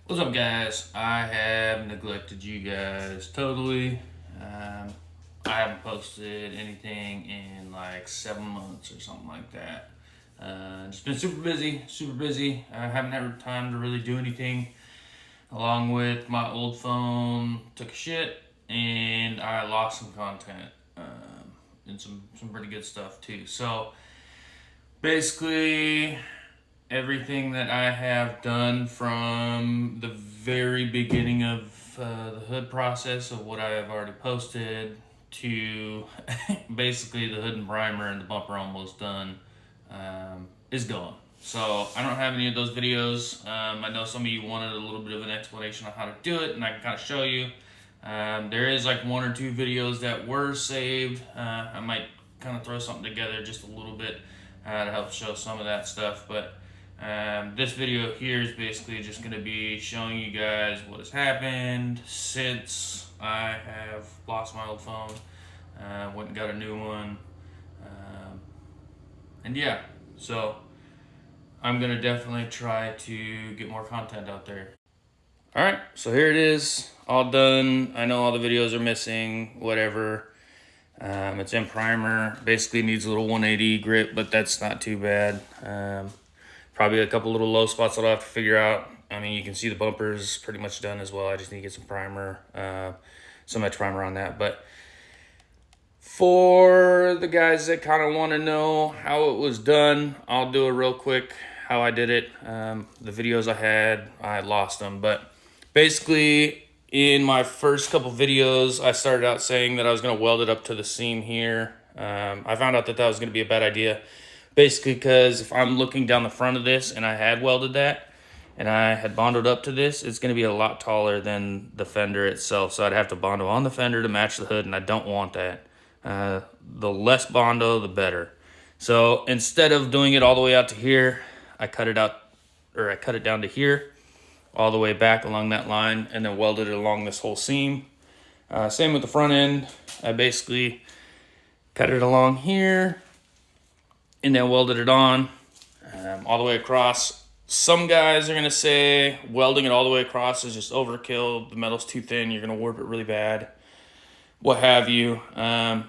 What's up, guys? I have neglected you guys totally. I haven't posted anything in like 7 months or something like that. Just been super busy, super busy. I haven't had time to really do anything. Along with my old phone took a shit, and I lost some content and some pretty good stuff too. So basically, everything that I have done from the very beginning of the hood process of what I have already posted to basically the hood and primer and the bumper almost done is gone. So I don't have any of those videos. I know some of you wanted a little bit of an explanation on how to do it, and I can kind of show you. There is like one or two videos that were saved. I might kind of throw something together just a little bit to help show some of that stuff, but this video here is basically just going to be showing you guys what has happened since I have lost my old phone, went and got a new one, and yeah, so I'm going to definitely try to get more content out there. Alright, so here it is, all done. I know all the videos are missing, whatever. It's in primer, basically needs a little 180 grip, but that's not too bad. Probably a couple little low spots that I'll have to figure out. I mean, you can see the bumper's pretty much done as well. I just need to get some primer, some extra primer on that. But for the guys that kind of want to know how it was done, I'll do it real quick how I did it. The videos I lost them. But basically, in my first couple videos, I started out saying that I was going to weld it up to the seam here. I found out that was going to be a bad idea. Basically, because if I'm looking down the front of this and I had welded that and I had bonded up to this, it's going to be a lot taller than the fender itself. So I'd have to bondo on the fender to match the hood, and I don't want that. The less bondo, the better. So instead of doing it all the way out to here, I cut it down to here, all the way back along that line, and then welded it along this whole seam. Same with the front end. I basically cut it along here, and then welded it on all the way across. Some guys are going to say welding it all the way across is just overkill. The metal's too thin. You're going to warp it really bad, what have you. And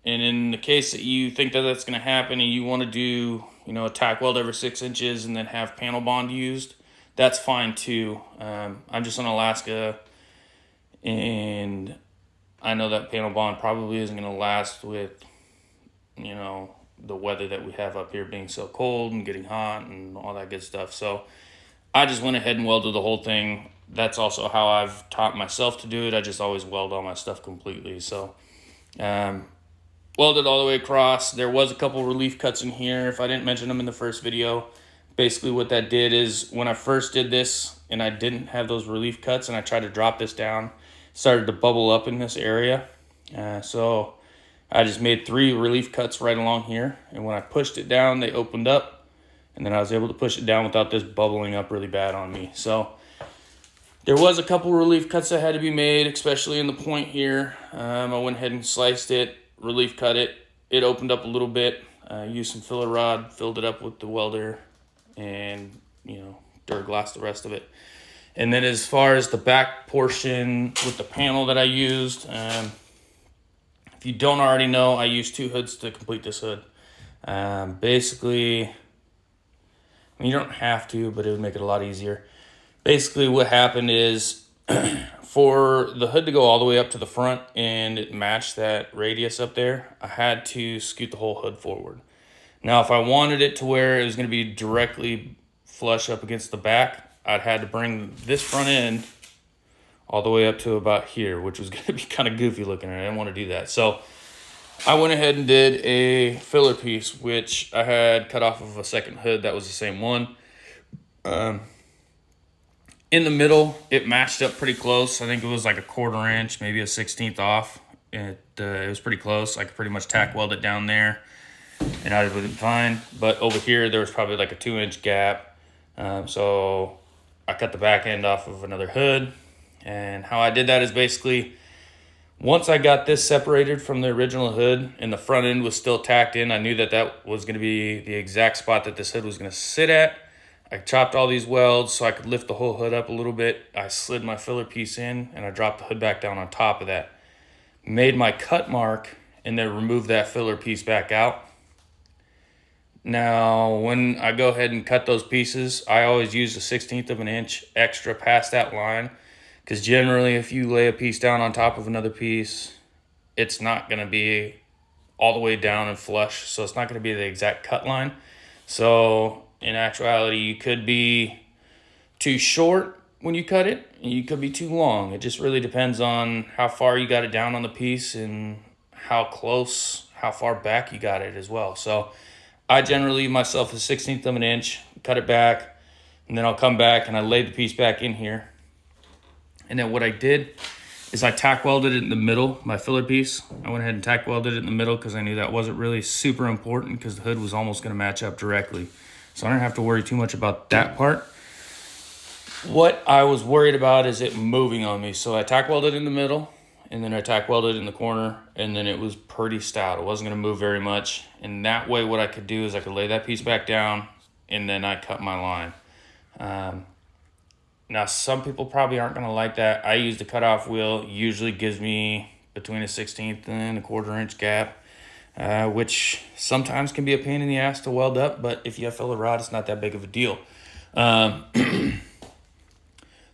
in the case that you think that that's going to happen and you want to do, a tack weld over 6 inches and then have panel bond used, that's fine too. I'm just in Alaska, and I know that panel bond probably isn't going to last with, the weather that we have up here being so cold and getting hot and all that good stuff. So I just went ahead and welded the whole thing. That's also how I've taught myself to do it. I just always weld all my stuff completely. So welded all the way across. There was a couple relief cuts in here. If I didn't mention them in the first video, basically what that did is when I first did this and I didn't have those relief cuts and I tried to drop this down, it started to bubble up in this area. So I just made 3 relief cuts right along here, and when I pushed it down, they opened up, and then I was able to push it down without this bubbling up really bad on me. So there was a couple relief cuts that had to be made, especially in the point here. I went ahead and sliced it, relief cut it. It opened up a little bit. Used some filler rod, filled it up with the welder, and Duraglass the rest of it. And then as far as the back portion with the panel that I used, if you don't already know, I used 2 hoods to complete this hood. Basically, you don't have to, but it would make it a lot easier. Basically, what happened is for the hood to go all the way up to the front and it matched that radius up there, I had to scoot the whole hood forward. Now, if I wanted it to where it was going to be directly flush up against the back, I'd had to bring this front end all the way up to about here, which was going to be kind of goofy looking, and I didn't want to do that. So I went ahead and did a filler piece, which I had cut off of a second hood that was the same one. In the middle, it matched up pretty close. I think it was like a 1/4 inch, maybe a 1/16 off. It was pretty close. I could pretty much tack weld it down there, and I would have been fine. But over here, there was probably like a 2-inch gap. So I cut the back end off of another hood. And how I did that is basically, once I got this separated from the original hood and the front end was still tacked in, I knew that was going to be the exact spot that this hood was going to sit at. I chopped all these welds so I could lift the whole hood up a little bit. I slid my filler piece in and I dropped the hood back down on top of that. Made my cut mark and then removed that filler piece back out. Now, when I go ahead and cut those pieces, I always use a 1/16 of an inch extra past that line, because generally if you lay a piece down on top of another piece, it's not going to be all the way down and flush, so it's not going to be the exact cut line. So in actuality, you could be too short when you cut it, and you could be too long. It just really depends on how far you got it down on the piece and how far back you got it as well. So I generally leave myself a 1/16 of an inch, cut it back, and then I'll come back and I lay the piece back in here. And then what I did is I tack welded it in the middle, my filler piece. I went ahead and tack welded it in the middle because I knew that wasn't really super important because the hood was almost going to match up directly. So I don't have to worry too much about that part. What I was worried about is it moving on me. So I tack welded in the middle, and then I tack welded in the corner, and then it was pretty stout. It wasn't going to move very much. And that way what I could do is I could lay that piece back down, and then I cut my line. Now, some people probably aren't going to like that. I use the cutoff wheel. Usually gives me between a 1/16 and a 1/4 inch gap, which sometimes can be a pain in the ass to weld up, but if you have filler rod, it's not that big of a deal.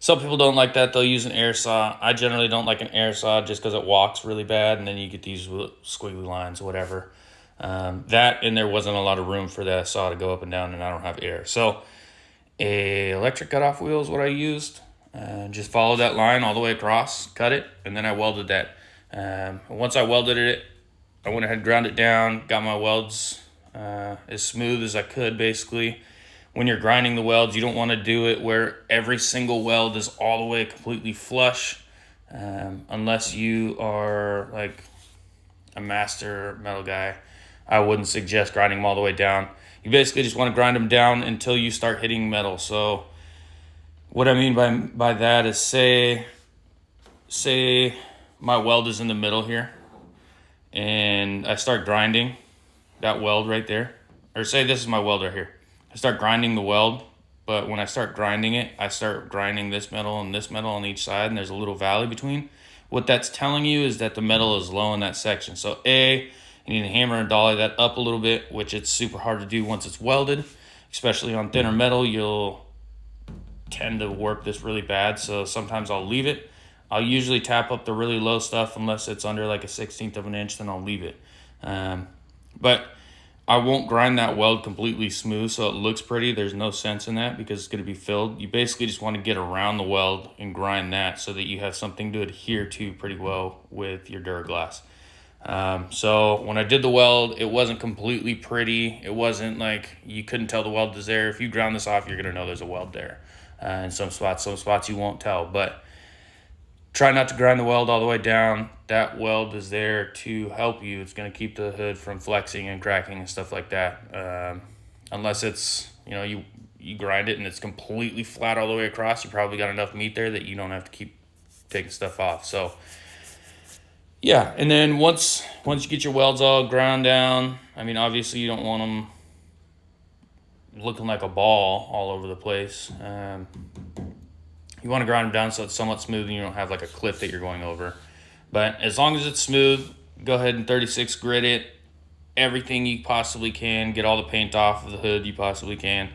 Some people don't like that. They'll use an air saw. I generally don't like an air saw just because it walks really bad, and then you get these squiggly lines or whatever. That, and there wasn't a lot of room for that saw to go up and down, and I don't have air. So a electric cutoff wheel is what I used. Just followed that line all the way across, cut it, and then I welded that. Once I welded it, I went ahead and ground it down, got my welds as smooth as I could, basically. When you're grinding the welds, you don't want to do it where every single weld is all the way completely flush, unless you are like a master metal guy. I wouldn't suggest grinding them all the way down. You basically just want to grind them down until you start hitting metal. So what I mean by that is say my weld is in the middle here, and I start grinding that weld right there, or say this is my weld right here. I start grinding the weld, but when I start grinding it, I start grinding this metal and this metal on each side, and there's a little valley between. What that's telling you is that the metal is low in that section. So you need to hammer and dolly that up a little bit, which it's super hard to do once it's welded, especially on thinner metal. You'll tend to warp this really bad, so sometimes I'll leave it. I'll usually tap up the really low stuff unless it's under like a 1/16 of an inch, then I'll leave it. But I won't grind that weld completely smooth so it looks pretty. There's no sense in that because it's going to be filled. You basically just want to get around the weld and grind that so that you have something to adhere to pretty well with your Duraglass. So when I did the weld, it wasn't completely pretty. It wasn't like you couldn't tell the weld was there. If you ground this off, you're going to know there's a weld there. In some spots you won't tell. But try not to grind the weld all the way down. That weld is there to help you. It's going to keep the hood from flexing and cracking and stuff like that. Unless it's, you grind it and it's completely flat all the way across, you probably got enough meat there that you don't have to keep taking stuff off. So yeah, and then once you get your welds all ground down, obviously you don't want them looking like a ball all over the place. You want to grind them down so it's somewhat smooth and you don't have like a cliff that you're going over. But as long as it's smooth, go ahead and 36 grit it. Everything you possibly can. Get all the paint off of the hood you possibly can.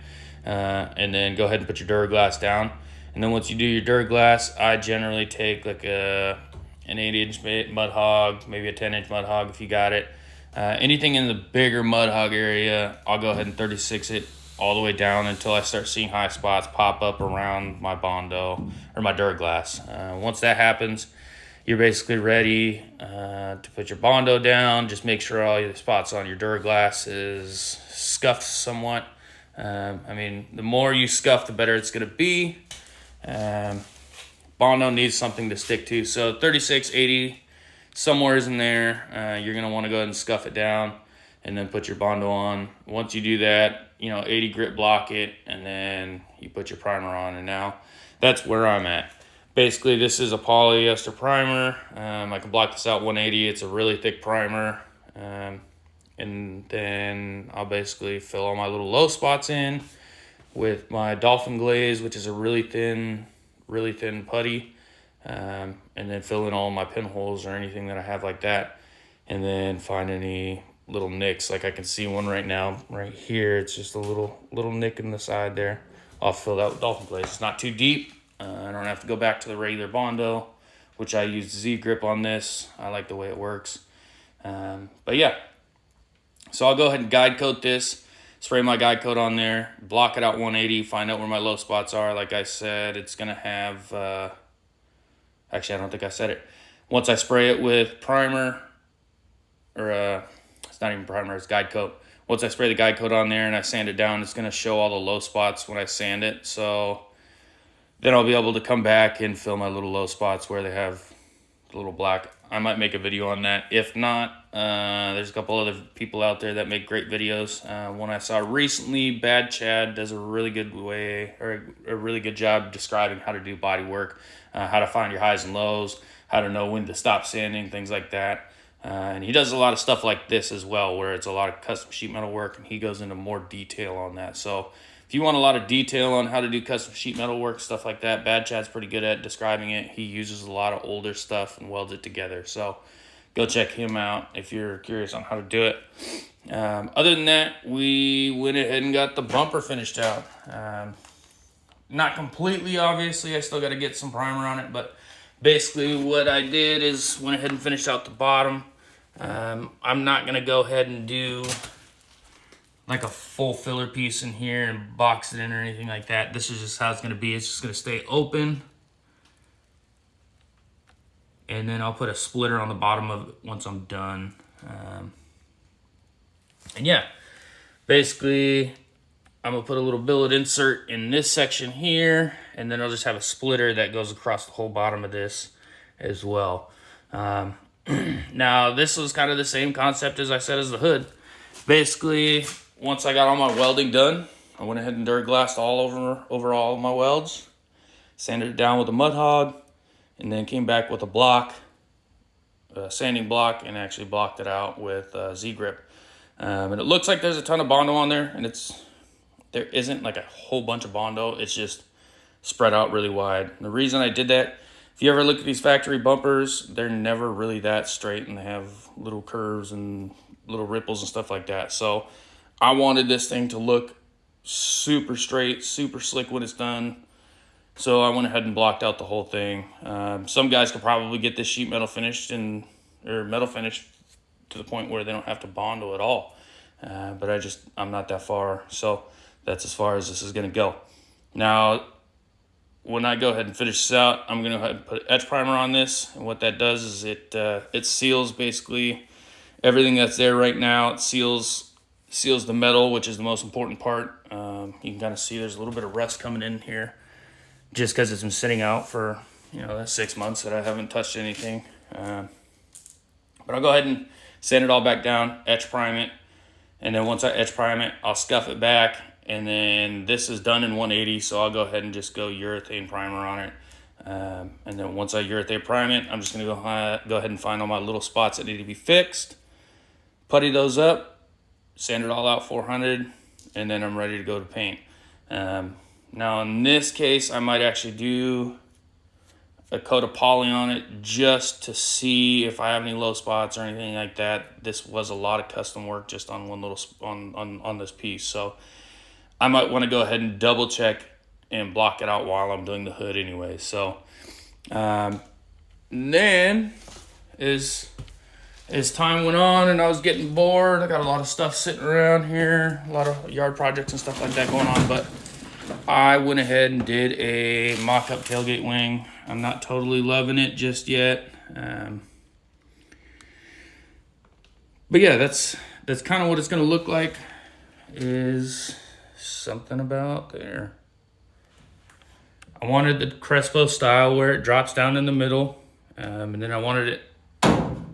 And then go ahead and put your Duraglass down. And then once you do your Duraglass, I generally take like an 8-inch mud hog, maybe a 10-inch mud hog if you got it. Anything in the bigger mud hog area, I'll go ahead and 36 it all the way down until I start seeing high spots pop up around my Bondo or my Duraglass. Once that happens, you're basically ready to put your Bondo down. Just make sure all your spots on your Duraglass is scuffed somewhat. The more you scuff, the better it's going to be. Bondo needs something to stick to. So 36, 80, somewhere in there, you're going to want to go ahead and scuff it down and then put your Bondo on. Once you do that, 80 grit block it, and then you put your primer on. And now that's where I'm at. Basically, this is a polyester primer. I can block this out 180. It's a really thick primer. And then I'll basically fill all my little low spots in. with my Dolphin Glaze, which is a really thin putty, and then fill in all my pinholes or anything that I have like that, and then find any little nicks. Like I can see one right now, right here. It's just a little nick in the side there. I'll fill that with Dolphin Glaze. It's not too deep. I don't have to go back to the regular Bondo, which I use Z grip on this. I like the way it works. But yeah, so I'll go ahead and guide coat this, spray my guide coat on there, block it out 180, find out where my low spots are. Like I said, it's gonna have, actually I don't think I said it. Once I spray it with primer, or it's not even primer, it's guide coat. Once I spray the guide coat on there and I sand it down, it's gonna show all the low spots when I sand it. So then I'll be able to come back and fill my little low spots where they have a little black. I might make a video on that. If not, there's a couple other people out there that make great videos. One I saw recently, Bad Chad, does a really good way, or a really good job describing how to do body work, how to find your highs and lows, how to know when to stop sanding, things like that. And he does a lot of stuff like this as well, where it's a lot of custom sheet metal work, and he goes into more detail on that. So if you want a lot of detail on how to do custom sheet metal work, stuff like that, Bad Chad's pretty good at describing it. He uses a lot of older stuff and welds it together. So go check him out if you're curious on how to do it. Other than that, we went ahead and got the bumper finished out. Not completely, obviously. I still got to get some primer on it, but basically what I did is went ahead and finished out the bottom. I'm not going to go ahead and do like a full filler piece in here and box it in or anything like that. This is just how it's going to be. It's just going to stay open. And then I'll put a splitter on the bottom of it once I'm done. And yeah, basically I'm going to put a little billet insert in this section here, and then I'll just have a splitter that goes across the whole bottom of this as well. Now, this was kind of the same concept as I said as the hood. Basically, once I got all my welding done, I went ahead and Duraglassed all over all of my welds, sanded it down with a mud hog, and then came back with a block, a sanding block, and actually blocked it out with Z grip. And it looks like there's a ton of Bondo on there, and there isn't like a whole bunch of Bondo. It's just spread out really wide. And the reason I did that, if you ever look at these factory bumpers, they're never really that straight, and they have little curves and little ripples and stuff like that. So I wanted this thing to look super straight, super slick when it's done. So I went ahead and blocked out the whole thing. Some guys could probably get this sheet metal finished or metal finished to the point where they don't have to Bondo at all. But I'm not that far. So that's as far as this is going to go. Now, when I go ahead and finish this out, I'm going to go ahead and put etch primer on this. And what that does is it seals basically everything that's there right now. It seals the metal, which is the most important part. You can kind of see there's a little bit of rust coming in here just because it's been sitting out for, that's 6 months that I haven't touched anything. But I'll go ahead and sand it all back down, etch prime it. And then once I etch prime it, I'll scuff it back. And then this is done in 180, so I'll go ahead and just go urethane primer on it. And then once I urethane prime it, I'm just going to go ahead and find all my little spots that need to be fixed, putty those up, sand it all out 400, and then I'm ready to go to paint. Now in this case, I might actually do a coat of poly on it just to see if I have any low spots or anything like that. This was a lot of custom work just on one little on this piece, so I might want to go ahead and double check and block it out while I'm doing the hood anyway. So then as time went on and I was getting bored, I got a lot of stuff sitting around here, a lot of yard projects and stuff like that going on, but I went ahead and did a mock-up tailgate wing. I'm not totally loving it just yet. But yeah, that's kind of what it's going to look like. Is something about there. I wanted the Crespo style where it drops down in the middle, and then I wanted it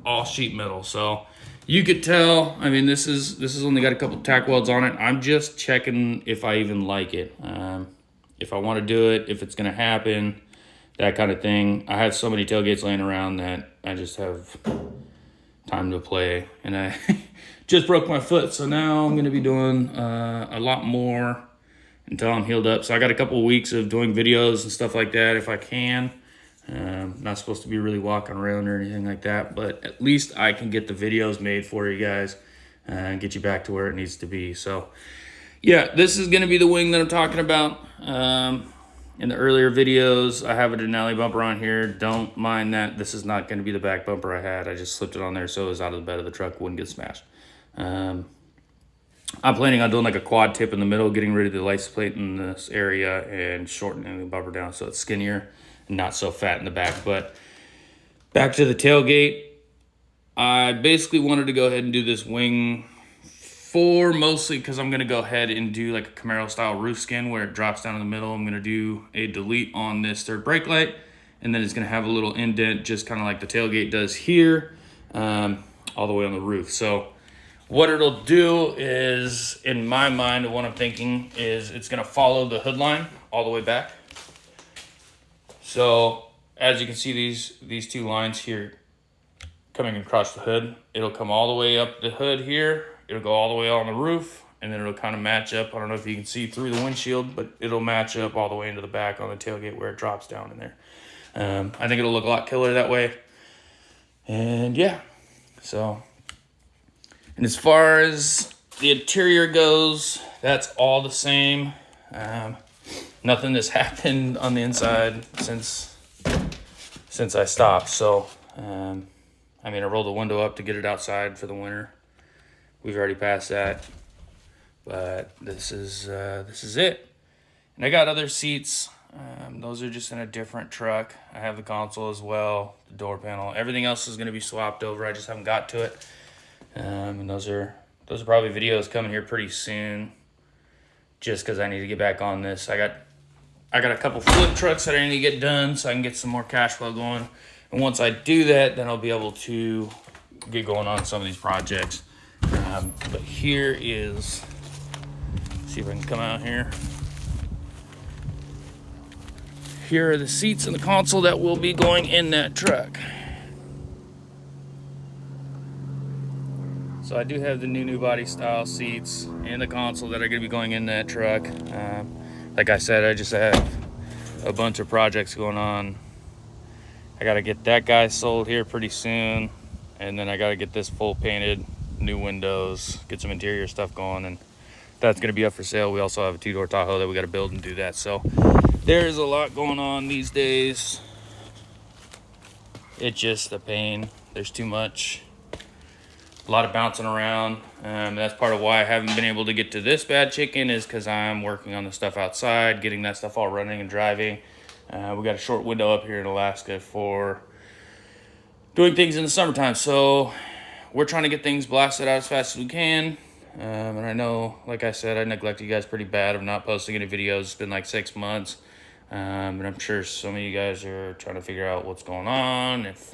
all sheet metal. So you could tell, I mean, this is only got a couple tack welds on it. I'm just checking if I even like it, if I want to do it, if it's going to happen, that kind of thing. I have so many tailgates laying around that I just have time to play, and I just broke my foot, so now I'm going to be doing a lot more until I'm healed up. So I got a couple of weeks of doing videos and stuff like that if I can. Not supposed to be really walking around or anything like that, but at least I can get the videos made for you guys and get you back to where it needs to be. So yeah, this is going to be the wing that I'm talking about. In the earlier videos, I have a Denali bumper on here. Don't mind that. This is not going to be the back bumper I had. I just slipped it on there so it was out of the bed of the truck, wouldn't get smashed. I'm planning on doing like a quad tip in the middle, getting rid of the license plate in this area and shortening the bumper down so it's skinnier and not so fat in the back. But back to the tailgate, I basically wanted to go ahead and do this wing for mostly because I'm going to go ahead and do like a Camaro style roof skin where it drops down in the middle. I'm going to do a delete on this third brake light, and then it's going to have a little indent just kind of like the tailgate does here, all the way on the roof. So what it'll do is, in my mind, what I'm thinking is it's going to follow the hood line all the way back. So as you can see, these two lines here coming across the hood, it'll come all the way up the hood here. It'll go all the way on the roof, and then it'll kind of match up. I don't know if you can see through the windshield, but it'll match up all the way into the back on the tailgate where it drops down in there. I think it'll look a lot killer that way. And yeah, so. And as far as the interior goes, that's all the same. Nothing has happened on the inside since I stopped. So, I mean, I rolled the window up to get it outside for the winter. We've already passed that, but this is it. And I got other seats. Those are just in a different truck. I have the console as well, the door panel. Everything else is going to be swapped over. I just haven't got to it. And those are probably videos coming here pretty soon, just because I need to get back on this. I got a couple flip trucks that I need to get done so I can get some more cash flow going. And once I do that, then I'll be able to get going on some of these projects. But here is, see if I can come out here. Here are the seats and the console that will be going in that truck. So I do have the new body style seats and the console that are going to be going in that truck. Like I said, I just have a bunch of projects going on. I got to get that guy sold here pretty soon, and then I got to get this full painted, new windows, get some interior stuff going, and that's going to be up for sale. We also have a 2-door Tahoe that we got to build and do that. So there's a lot going on these days. It's just a pain. There's too much. A lot of bouncing around. That's part of why I haven't been able to get to this bad chicken, is because I'm working on the stuff outside, getting that stuff all running and driving. We got a short window up here in Alaska for doing things in the summertime. So we're trying to get things blasted out as fast as we can. And I know, like I said, I neglected you guys pretty bad of not posting any videos. It's been like 6 months. And I'm sure some of you guys are trying to figure out what's going on, if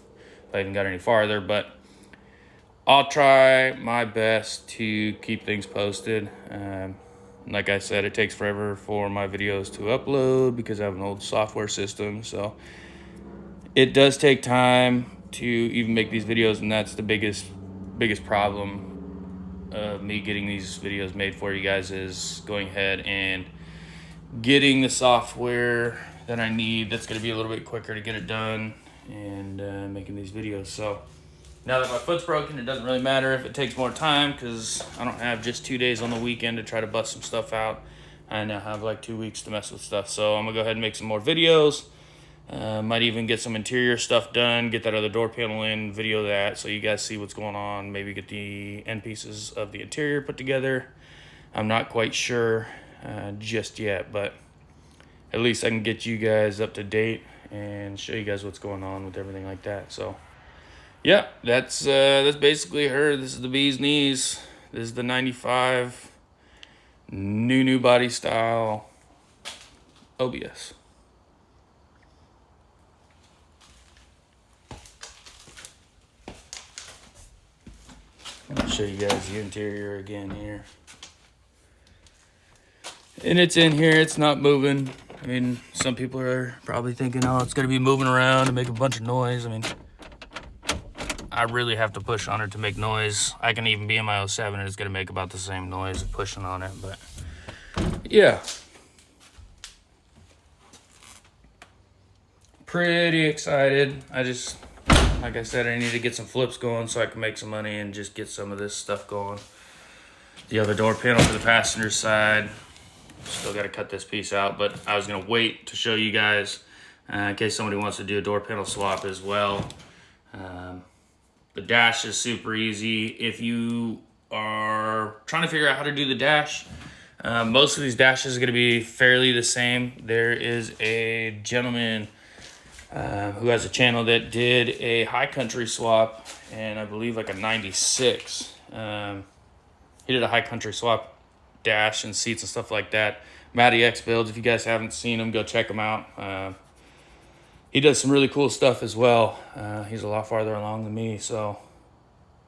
I even got any farther. But I'll try my best to keep things posted. Like I said, it takes forever for my videos to upload because I have an old software system. So it does take time to even make these videos, and that's the biggest problem of me getting these videos made for you guys, is going ahead and getting the software that I need that's going to be a little bit quicker to get it done, and making these videos. So now that my foot's broken, it doesn't really matter if it takes more time, because I don't have just 2 days on the weekend to try to bust some stuff out. I now have like 2 weeks to mess with stuff. So I'm going to go ahead and make some more videos. Might even get some interior stuff done, get that other door panel in, video that so you guys see what's going on. Maybe get the end pieces of the interior put together. I'm not quite sure just yet, but at least I can get you guys up to date and show you guys what's going on with everything like that. So yeah, that's basically her. This is the bee's knees. This is the 95 new body style OBS. I'll show you guys the interior again here. And it's in here, it's not moving. I mean, some people are probably thinking, oh, it's gonna be moving around and make a bunch of noise. I mean, I really have to push on it to make noise. I can even be in my 07 and it's gonna make about the same noise pushing on it, but yeah. pretty excited. Like I said, I need to get some flips going so I can make some money and just get some of this stuff going. The other door panel for the passenger side, still got to cut this piece out, but I was gonna wait to show you guys in case somebody wants to do a door panel swap as well. The dash is super easy. If you are trying to figure out how to do the dash, most of these dashes are going to be fairly the same. There is a gentleman who has a channel that did a high country swap, and I believe like a 96. He did a high country swap dash and seats and stuff like that. Matty X builds. If you guys haven't seen him, go check him out. He does some really cool stuff as well. He's a lot farther along than me, so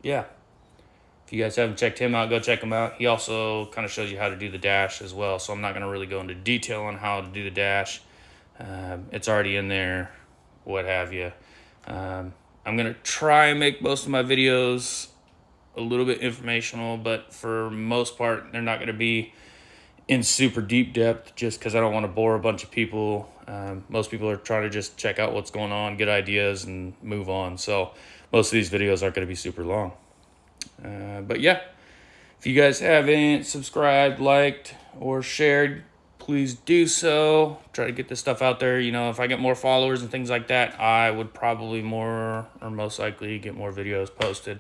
yeah. If you guys haven't checked him out, go check him out. He also kind of shows you how to do the dash as well, so I'm not going to really go into detail on how to do the dash. It's already in there, what have you. I'm going to try and make most of my videos a little bit informational, but for most part, they're not going to be in super deep depth just because I don't want to bore a bunch of people. Most people are trying to just check out what's going on, get ideas, and move on. So most of these videos aren't going to be super long. But yeah, if you guys haven't subscribed, liked, or shared, please do so. Try to get this stuff out there. You know, if I get more followers and things like that, I would probably most likely get more videos posted.